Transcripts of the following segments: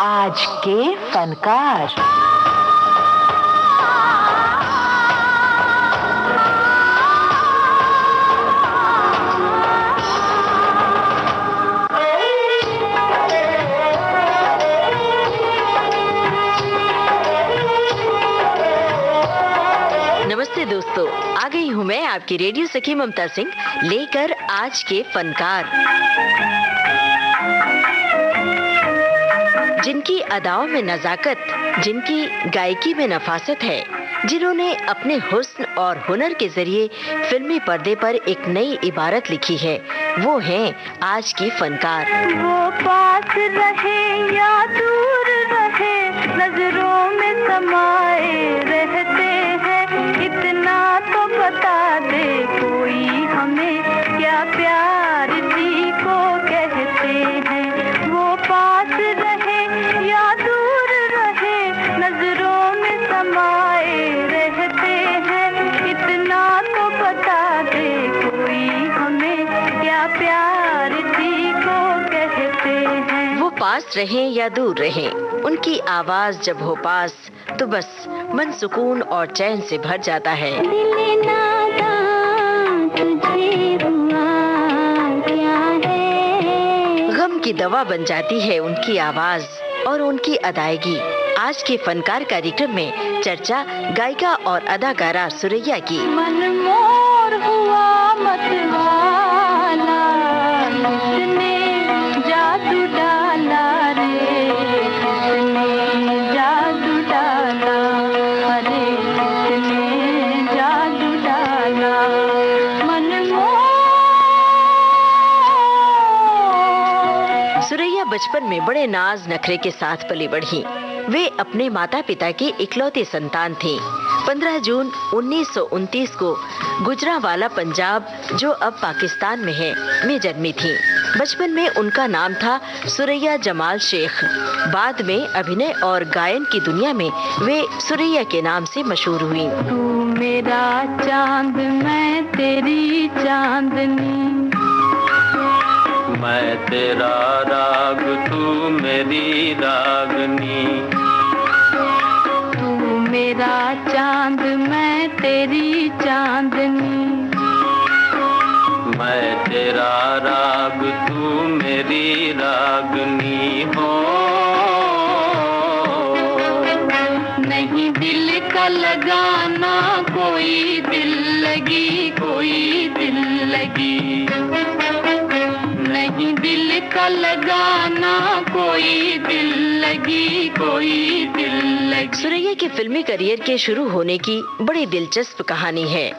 आज के फनकार। नमस्ते दोस्तों, आ गई हूँ मैं आपकी रेडियो सखी ममता सिंह लेकर आज के फनकार। जिनकी अदाओं में नजाकत, जिनकी गायकी में नफासत है, जिन्होंने अपने हुस्न और हुनर के जरिए फिल्मी पर्दे पर एक नई इबारत लिखी है, वो हैं आज की फनकार। वो पास रहे या दूर रहे, नजरों में समाए रहते हैं, इतना तो बता दे कोई हमें, क्या प्यार इसी को कहते हैं। वो पास रहे या दूर रहे, नजरों में समाए रहते हैं, इतना तो बता दे कोई हमें, क्या प्यार इसी को कहते हैं। वो पास रहें या दूर रहें, उनकी आवाज जब हो पास तो बस मन सुकून और चैन से भर जाता है। दिल नादान तुझे हुआ क्या है। गम की दवा बन जाती है उनकी आवाज और उनकी अदायगी। आज के फनकार कार्यक्रम में चर्चा गायिका और अदाकारा सुरैया की। मन मोर हुआ मतवाला, किसने जादू डाला रे, किसने जादू डाला, अरे किसने जादू डाला। मन मोर। सुरैया बचपन में बड़े नाज नखरे के साथ पली बढ़ी। वे अपने माता पिता की इकलौती संतान थीं। 15 जून 1929 को गुजरांवाला पंजाब, जो अब पाकिस्तान में है, में जन्मी थीं। बचपन में उनका नाम था सुरैया जमाल शेख। बाद में अभिनय और गायन की दुनिया में वे सुरैया के नाम से मशहूर हुईं। तू मेरा चांद मैं तेरी चांदनी, मैं तेरा राग तू मेरी रागनी, तू मेरा चांद मैं तेरी चांदनी, मैं तेरा राग तू मेरी रागनी हो। नहीं दिल का लगाना कोई दिल लगी, कोई दिल लगी, नहीं दिल का लगाना कोई दिल लगी, कोई दिल लगी। सुरैया के फिल्मी करियर के शुरू होने की बड़ी दिलचस्प कहानी है।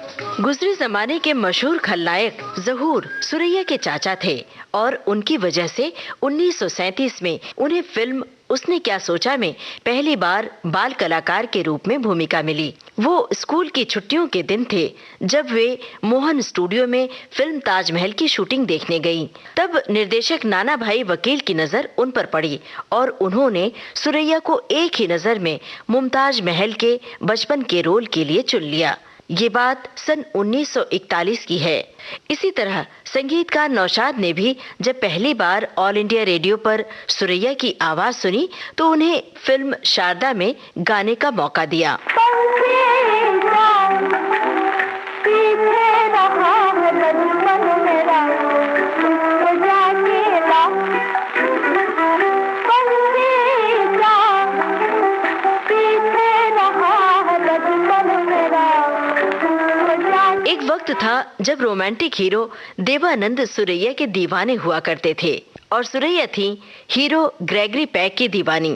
गुजरे जमाने के मशहूर खलनायक ज़हूर सुरैया के चाचा थे और उनकी वजह से 1937 में उन्हें फिल्म उसने क्या सोचा में पहली बार बाल कलाकार के रूप में भूमिका मिली। वो स्कूल की छुट्टियों के दिन थे जब वे मोहन स्टूडियो में फिल्म ताजमहल की शूटिंग देखने गईं। तब निर्देशक नाना भाई वकील की नजर उन पर पड़ी और उन्होंने सुरैया को एक ही नजर में मुमताज महल के बचपन के रोल के लिए चुन लिया। ये बात सन 1941 की है। इसी तरह संगीतकार नौशाद ने भी जब पहली बार ऑल इंडिया रेडियो पर सुरैया की आवाज सुनी तो उन्हें फिल्म शारदा में गाने का मौका दिया। एक वक्त था जब रोमांटिक हीरो देवानंद सुरैया के दीवाने हुआ करते थे और सुरैया थी हीरो ग्रेगरी पैक की दीवानी।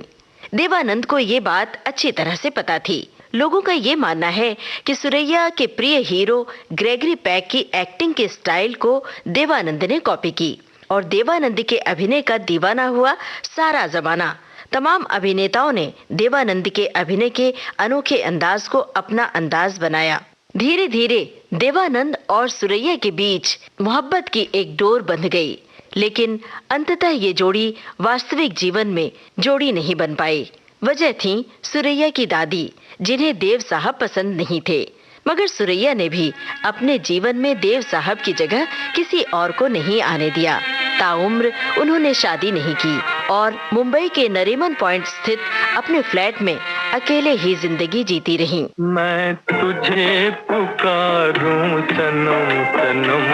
देवानंद को ये बात अच्छी तरह से पता थी। लोगों का ये मानना है कि सुरैया के प्रिय हीरो ग्रेगरी पैक की एक्टिंग के स्टाइल को देवानंद ने कॉपी की और देवानंद के अभिनय का दीवाना हुआ सारा जमाना। तमाम अभिनेताओं ने देवानंद के अभिनय के अनोखे अंदाज को अपना अंदाज बनाया। धीरे धीरे देवानंद और सुरैया के बीच मोहब्बत की एक डोर बंध गई, लेकिन अंततः ये जोड़ी वास्तविक जीवन में जोड़ी नहीं बन पाई। वजह थी सुरैया की दादी, जिन्हें देव साहब पसंद नहीं थे। मगर सुरैया ने भी अपने जीवन में देव साहब की जगह किसी और को नहीं आने दिया। ताउम्र उन्होंने शादी नहीं की और मुंबई के नरीमन पॉइंट स्थित अपने फ्लैट में अकेले ही जिंदगी जीती रहीं। मैं तुझे पुकारूं सनम सनम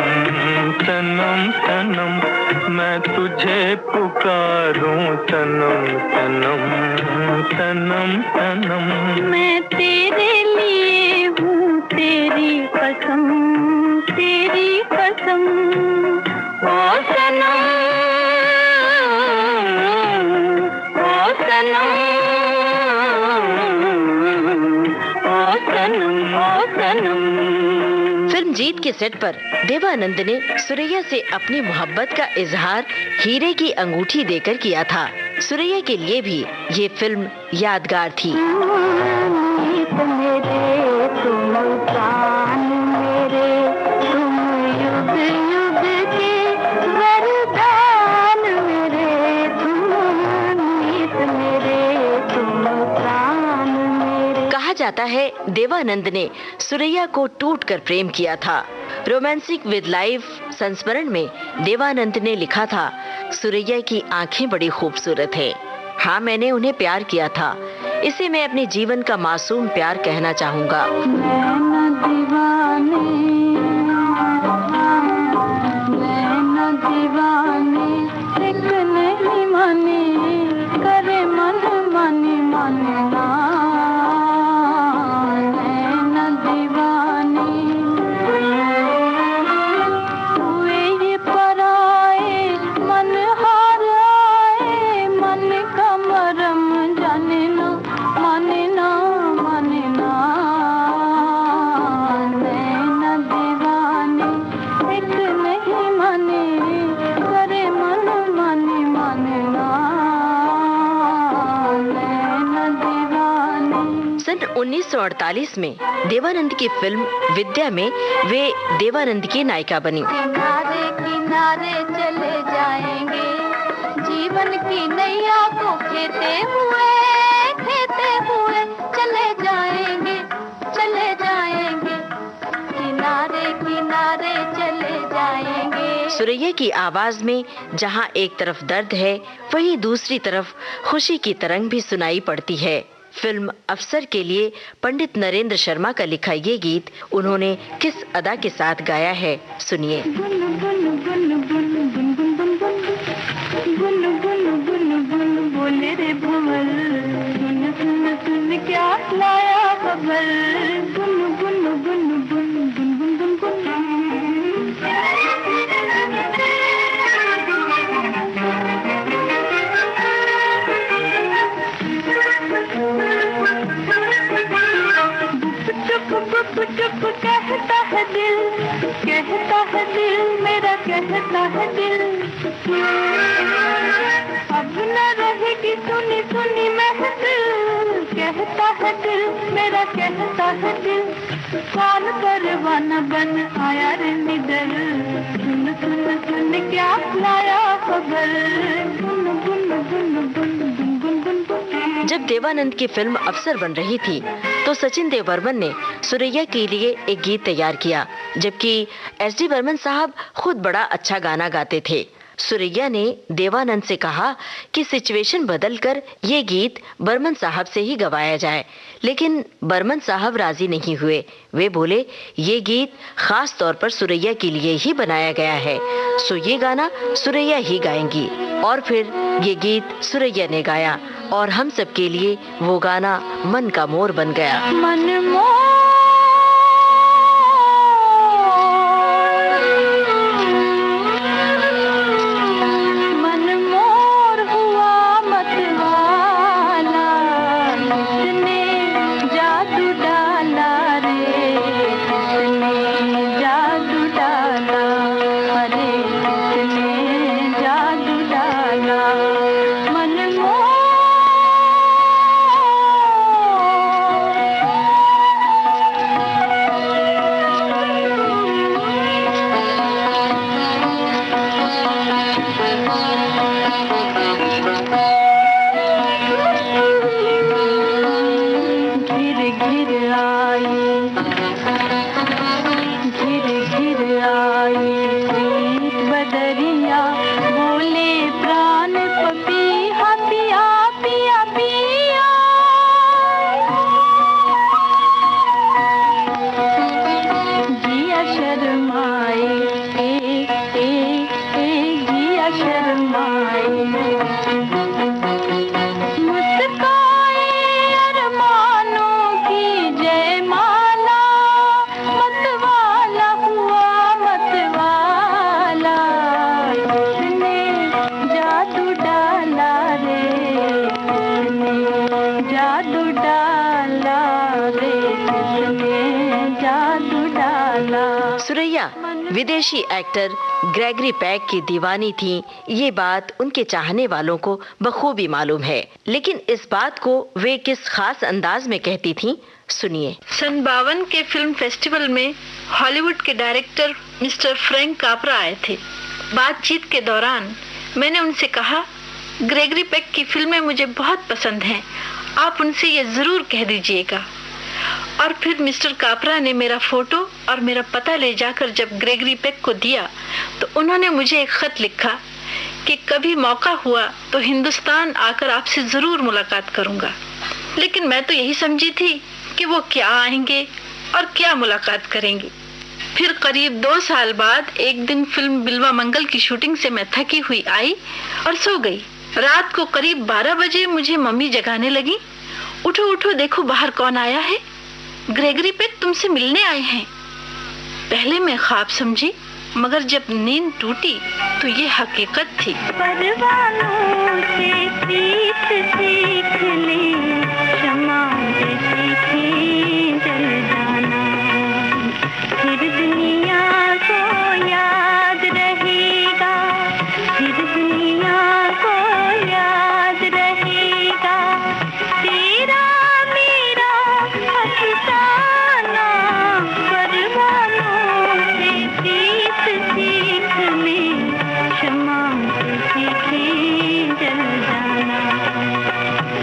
सनम सनम, मैं तुझे पुकारूं सनम सनम सनम सनम, मैं तेरे लिए हूँ तेरी कसम ओ सनम ओ सनम ओ सनम ओ सनम। फिल्म जीत के सेट पर देवानंद ने सुरैया से अपनी मोहब्बत का इजहार हीरे की अंगूठी देकर किया था। सुरैया के लिए भी ये फिल्म यादगार थी। कहा जाता है देवानंद ने सुरैया को टूटकर प्रेम किया था। रोमांसिक विद लाइफ संस्मरण में देवानंद ने लिखा था, सुरैया की आंखें बड़ी खूबसूरत है। हाँ, मैंने उन्हें प्यार किया था। इसे मैं अपने जीवन का मासूम प्यार कहना चाहूँगा। सन 1948 में देवानंद की फिल्म विद्या में वे देवानंद की नायिका बनी। किनारे किनारे चले जाएंगे, जीवन की नैया को खेते हुए चले जाएंगे, किनारे किनारे चले जाएंगे। सुरैया की आवाज में जहां एक तरफ दर्द है, वहीं दूसरी तरफ खुशी की तरंग भी सुनाई पड़ती है। फिल्म अफसर के लिए पंडित नरेंद्र शर्मा का लिखा ये गीत उन्होंने किस अदा के साथ गाया है, सुनिए। बोले रे भंवर, सुन क्या लाया खबर, गुन गुन गुन गुन गुन गुन गुन गुन। चुप कहता है दिल मेरा कहता है दिल, अब न रहेगी सुनी सुनी महफिल, कहता है दिल मेरा कहता है दिल, कौन परवाना बन आया रे निडर, सुन सुन सुन क्या लाया खबर, गुन गुन गुन गुन गुन गुन गुन गुन। जब देवानंद की फिल्म अफसर बन रही थी तो सचिन देव बर्मन ने सुरैया के लिए एक गीत तैयार किया, जबकि एस.डी. बर्मन साहब खुद बड़ा अच्छा गाना गाते थे। सुरैया ने देवानंद से कहा कि सिचुएशन बदलकर ये गीत बर्मन साहब से ही गवाया जाए, लेकिन बर्मन साहब राजी नहीं हुए। वे बोले, ये गीत खास तौर पर सुरैया के लिए ही बनाया गया है, सो ये गाना सुरैया ही गाएंगी। और फिर ये गीत सुरैया ने गाया और हम सब के लिए वो गाना मन का मोर बन गया। मन मोर जादू डाला रे किसने जादू डाला। सुरैया विदेशी एक्टर ग्रेगरी पेक की दीवानी थी, ये बात उनके चाहने वालों को बखूबी मालूम है। लेकिन इस बात को वे किस खास अंदाज में कहती थीं, सुनिए। सन 52 के फिल्म फेस्टिवल में हॉलीवुड के डायरेक्टर मिस्टर फ्रैंक कापरा आए थे। बातचीत के दौरान मैंने उनसे कहा, ग्रेगरी पेक की फिल्में मुझे बहुत पसंद हैं, आप उनसे ये जरूर कह दीजिएगा। और फिर मिस्टर कापरा ने मेरा फोटो और मेरा पता ले जाकर जब ग्रेगरी पेक को दिया तो उन्होंने मुझे एक खत लिखा कि कभी मौका हुआ तो हिंदुस्तान आकर आपसे जरूर मुलाकात करूंगा। लेकिन मैं तो यही समझी थी कि वो क्या आएंगे और क्या मुलाकात करेंगे। फिर करीब 2 साल बाद एक दिन फिल्म बिल्वा मंगल की शूटिंग से मैं थकी हुई आई और सो गई। रात को करीब 12 बजे मुझे मम्मी जगाने लगी, उठो उठो देखो बाहर कौन आया है, ग्रेगरी पेक तुमसे मिलने आए हैं। पहले मैं ख्वाब समझी, मगर जब नींद टूटी तो ये हकीकत थी। परवानों से प्रीत सीख ले, क्षमा से सीखे जल जाना, फिर दुनिया को याद रहेगा, फिर दुनिया को याद रहेगा, तेरा मेरा अफसाना। परवानों से प्रीत सीख ले, क्षमा से सीखे जल जाना,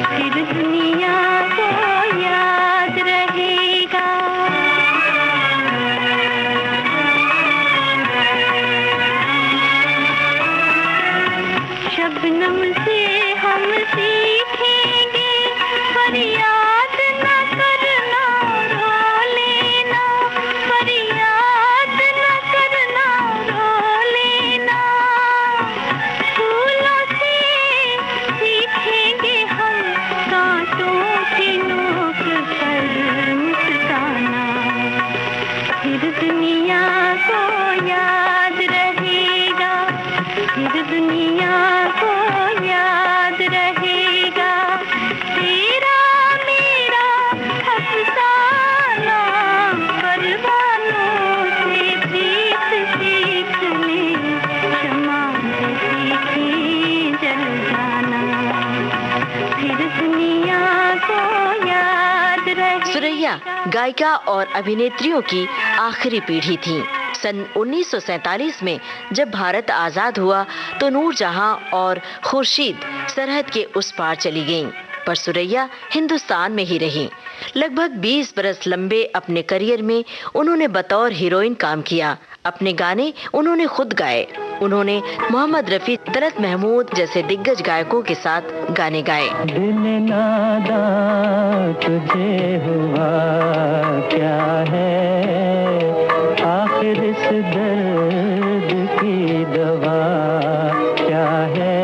फिर दुनिया को याद रहेगा। शबनम से हम सीखेंगे फरियाद न करना, रो लेना, फरियाद न करना, रो लेना। फूलों से सीखेंगे हम कांटों की नोक पर मुस्काना, फिर दुनिया को याद रहेगा, फिर दुनिया को याद रहेगा, तेरा मेरा अफसाना। परवानों से प्रीत सीख ले, क्षमा से सीखे जल जाना, फिर दुनिया को याद रहेगा। सुरैया गायिका और अभिनेत्रियों की आखिरी पीढ़ी थी। सन 1947 में जब भारत आजाद हुआ तो नूरजहां और खुर्शीद सरहद के उस पार चली गईं, पर सुरैया हिंदुस्तान में ही रहीं। लगभग 20 बरस लंबे अपने करियर में उन्होंने बतौर हीरोइन काम किया। अपने गाने उन्होंने खुद गाए। उन्होंने मोहम्मद रफी, तलत महमूद जैसे दिग्गज गायकों के साथ गाने गाए। दिल नादां तुझे हुआ क्या है, आखिर इस दर्द की दवा क्या है।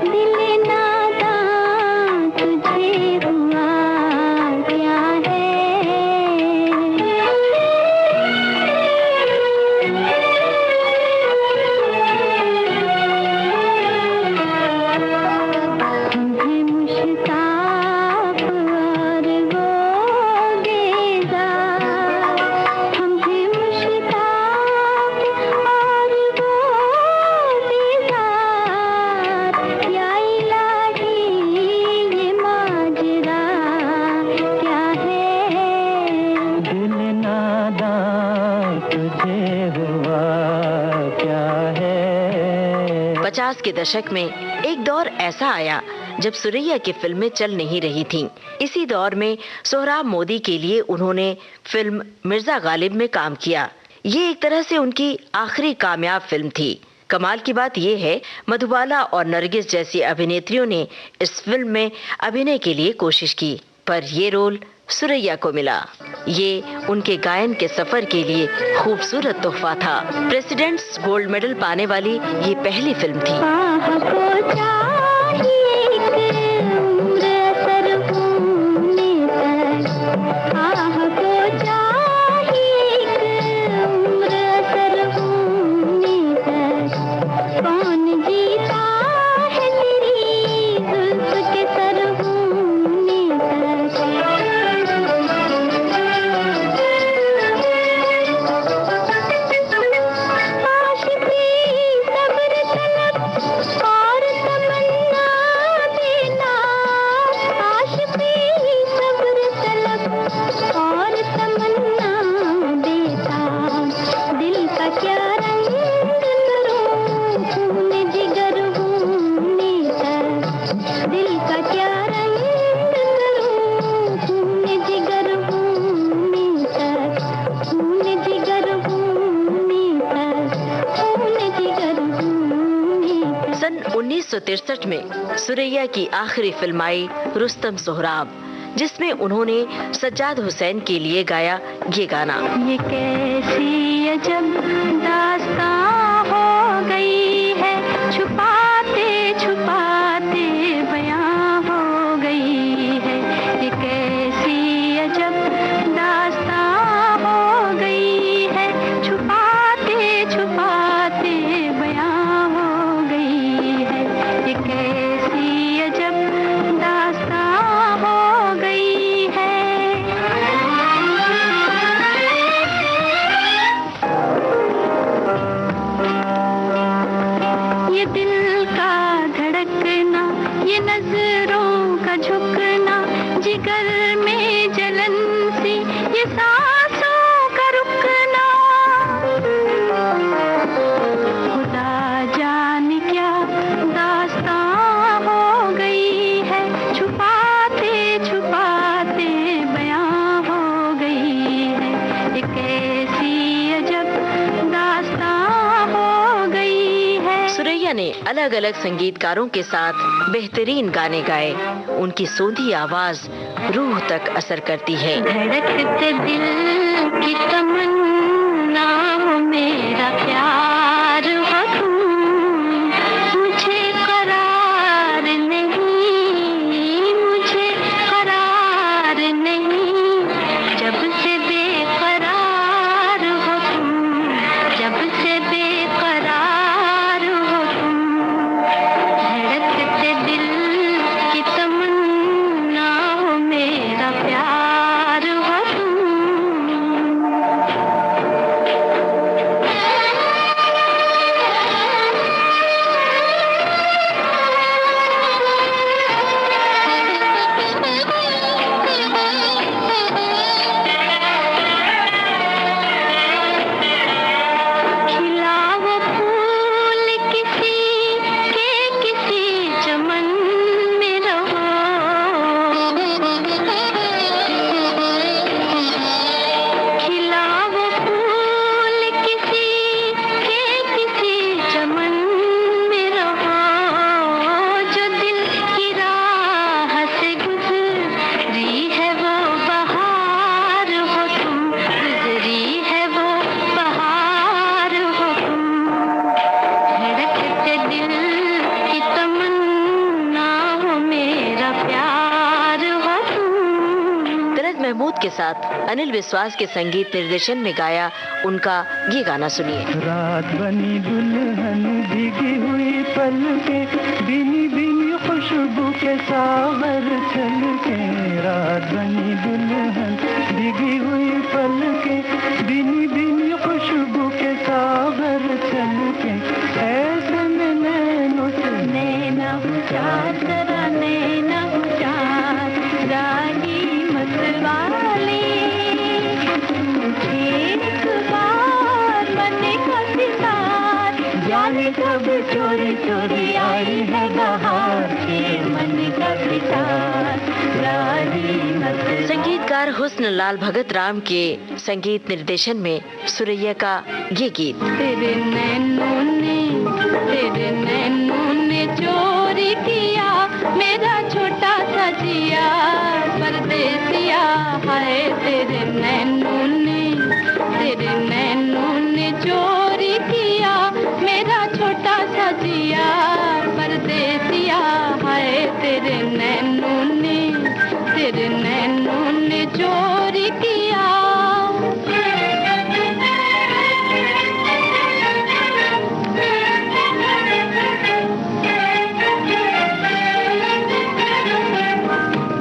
दिल नादां तुझे हुआ क्या है, तुम्हें मुश्ताक और वो बेजार, तुम्हें मुश्ताक और वो बेजार, या इलाही ये माजरा क्या है। दिल नादां तुझे हुआ क्या है। 50 के दशक में एक दौर ऐसा आया जब सुरैया की फिल्में चल नहीं रही थीं। इसी दौर में सोहराब मोदी के लिए उन्होंने फिल्म मिर्जा गालिब में काम किया। ये एक तरह से उनकी आखिरी कामयाब फिल्म थी। कमाल की बात यह है, मधुबाला और नरगिस जैसी अभिनेत्रियों ने इस फिल्म में अभिनय के लिए कोशिश की, पर ये रोल सुरैया को मिला। ये उनके गायन के सफर के लिए खूबसूरत तोहफा था। प्रेसिडेंट्स गोल्ड मेडल पाने वाली ये पहली फिल्म थी। आह को चाहिए एक उम्र सर होने तक, आह को चाहिए एक उम्र सर होने तक, कौन जीता है तेरी जुल्फ के सर होने 1963 में सुरैया की आखिरी फिल्म आई रुस्तम सोहराब, जिसमें उन्होंने सज्जाद हुसैन के लिए गाया ये गाना। ये कैसी अजब दास्तां हो गई है, छुपाते छुपाते बयां हो गई है। ये कैसी अजब दास्तां हो गई है, छुपाते छुपाते बयां हो गई है। ये कैसी अजब दास्तां हो गई है। ये दिल का धड़कना, ये नजरों का झुकना, जिगर में जलन सी, ये सांसों का रुकना, खुदा जाने क्या दास्तां हो गई है, छुपाते छुपाते बयां हो गई है। ये कैसी अजब दास्तां हो गई है। सुरैया ने अलग अलग संगीतकारों के साथ बेहतरीन गाने गाए। उनकी सोंधी आवाज रूह तक असर करती है। धड़कते दिल की तमन्ना हो मेरा प्यार हो तुम, मुझे करार नहीं, मुझे करार नहीं, जब से बेकरार हो तुम, जब से बेकरार हो तुम। धड़कते दिल की तमन्ना हो मेरा प्यार हो तुम। खिला वो फूल किसी के किसी चमन में रहो, खिला वो फूल किसी के किसी चमन में रहो, जो दिल की राह से गुजरी है वो बहार हो तुम, गुजरी है वो बहार हो तुम। धड़कते दिल की तमन्ना हो मेरा प्यार हो तुम। तलत महमूद के साथ अनिल विश्वास के संगीत निर्देशन में गाया उनका ये गाना सुनिए। रात बनी दुल्हन भीगी हुई पलके, बिनी बिनी खुशबू के सागर छलके। रात बनी दुल्हन भीगी हुई पलके, बिनी बिनी खुशबू के सागर छलके। ऐसे में नैनों से नैना चार जरा नैना चार राही मतवाले, एक बार मन का सितार, जाने कब चोरी चोरी आई है बहार के मन का सितार राही मतवाले। संगीतकार हुस्न लाल भगत राम के संगीत निर्देशन में सुरैया का ये गीत। तेरे नैनों ने चोरी किया मेरा छोटा सा जिया, परदेसिया हाय। तेरे नैनों ने चोरी किया मेरा छोटा सा जिया, परदेसिया हाय। तेरे नैनों ने चोरी किया।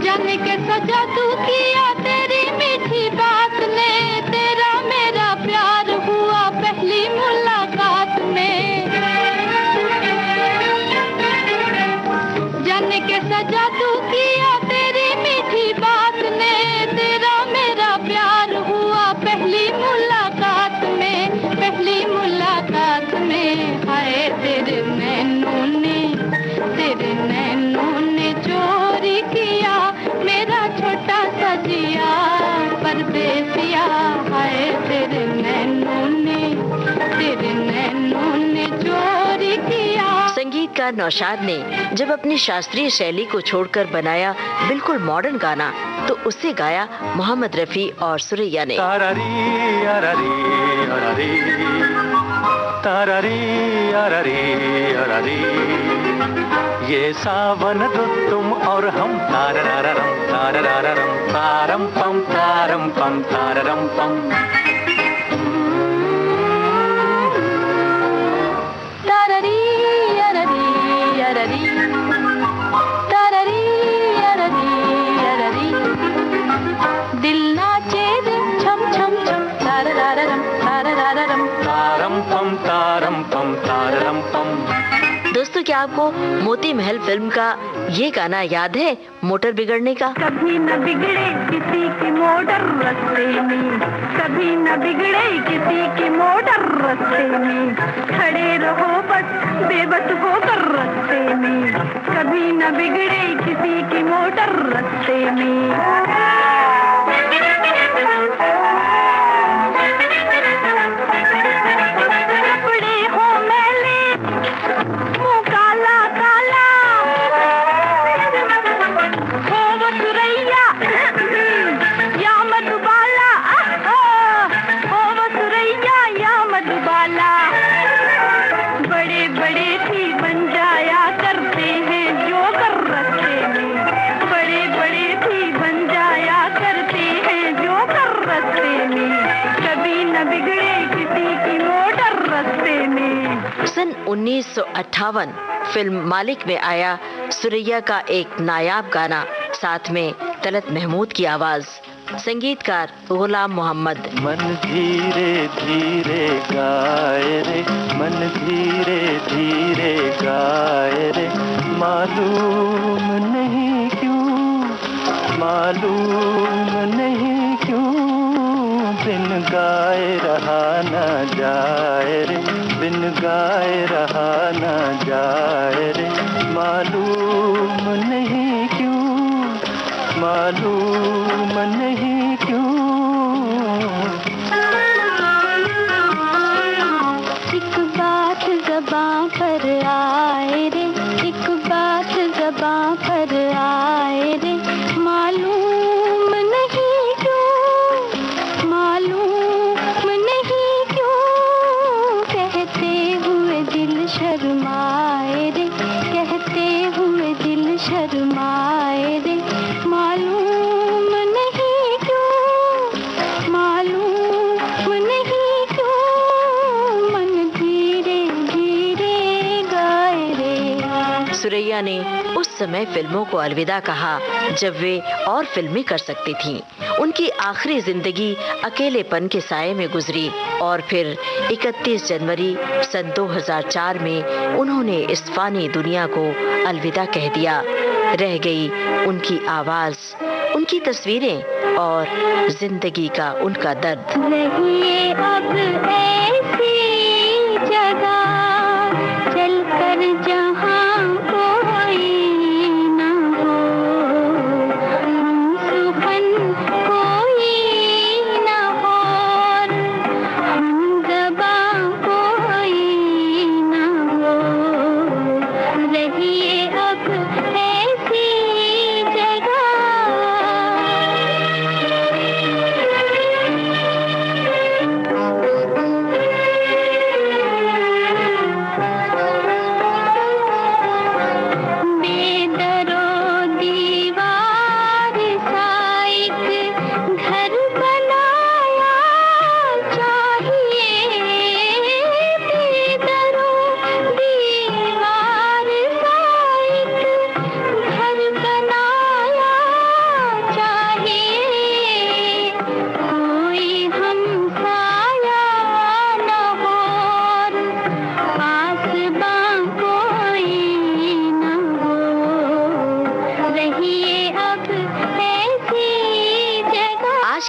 जाने कैसा जादू किया तेरी मीठी बात ने, तेरा मेरा प्यार हुआ पहली मुलाकात में। जाने कैसा जादू किया तेरी मीठी बात ने, तेरा मेरा प्यार हुआ पहली मुलाकात में, पहली मुलाकात में। हाय तेरे नैनों ने चोरी किया मेरा छोटा सा जिया, परदेसिया हाय। तेरे नैनों ने चोरी किया। गीतकार नौशाद ने जब अपनी शास्त्रीय शैली को छोड़कर बनाया बिल्कुल मॉडर्न गाना, तो उसे गाया मोहम्मद रफी और सुरैया ने। ये सावन दो तुम और हम, तारररम तारररम तारम पम तारम पम। दिल नाचे रे छम छम छम, तारररम तारररम तारम पम तारम पम। दोस्तों, क्या आपको मोती महल फिल्म का ये गाना याद है, मोटर बिगड़ने का? कभी न बिगड़े किसी की मोटर रास्ते में, कभी न बिगड़े किसी की मोटर रास्ते में, खड़े रहो बस बेबस होकर रास्ते में, कभी न बिगड़े किसी की मोटर रास्ते में। सन 1958 फिल्म मालिक में आया सुरैया का एक नायाब गाना, साथ में तलत महमूद की आवाज, संगीतकार गुलाम मोहम्मद। मन धीरे धीरे गाए रे, मन धीरे धीरे गाए रे, मालूम नहीं क्यों, मालूम नहीं क्यों, बिन गाए रहा न जाए रे, बिन गाए रहा न जाए रे, मालूम नहीं क्यों, मालूम नहीं क्यों। एक बात ज़बां पर आए रे, एक बात ज़बां पर आए रे, मालूम नहीं क्यों, मालूम नहीं क्यों, कहते हुए दिल शर्माए रे, कहते हुए दिल शर्माए रे, मालूम नहीं क्यों, मालूम नहीं क्यों, मन धीरे धीरे गाए रे। सुरैया ने उस समय फिल्मों को अलविदा कहा जब वे और फिल्में कर सकती थीं। उनकी आखिरी जिंदगी अकेलेपन के साये में गुजरी और फिर 31 जनवरी सन 2004 में उन्होंने इस फानी दुनिया को अलविदा कह दिया। रह गई उनकी आवाज, उनकी तस्वीरें और जिंदगी का उनका दर्द। रहिए अब ऐसी जगह चलकर जहाँ कोई न हो, हम सुखन कोई न हो, हमदबा कोई न हो, रहिए अब ऐसी जगह।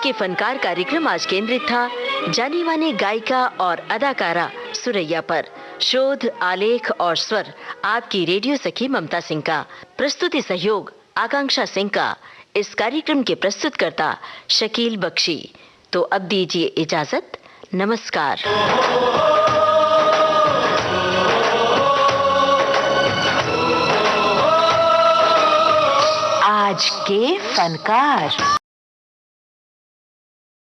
के फनकार कार्यक्रम आज केंद्रित था जानी मानी गायिका और अदाकारा सुरैया पर। शोध, आलेख और स्वर आपकी रेडियो सखी ममता सिंह का। प्रस्तुति सहयोग आकांक्षा सिंह का। इस कार्यक्रम के प्रस्तुतकर्ता शकील बख्शी। तो अब दीजिए इजाजत। नमस्कार। आज के फनकार।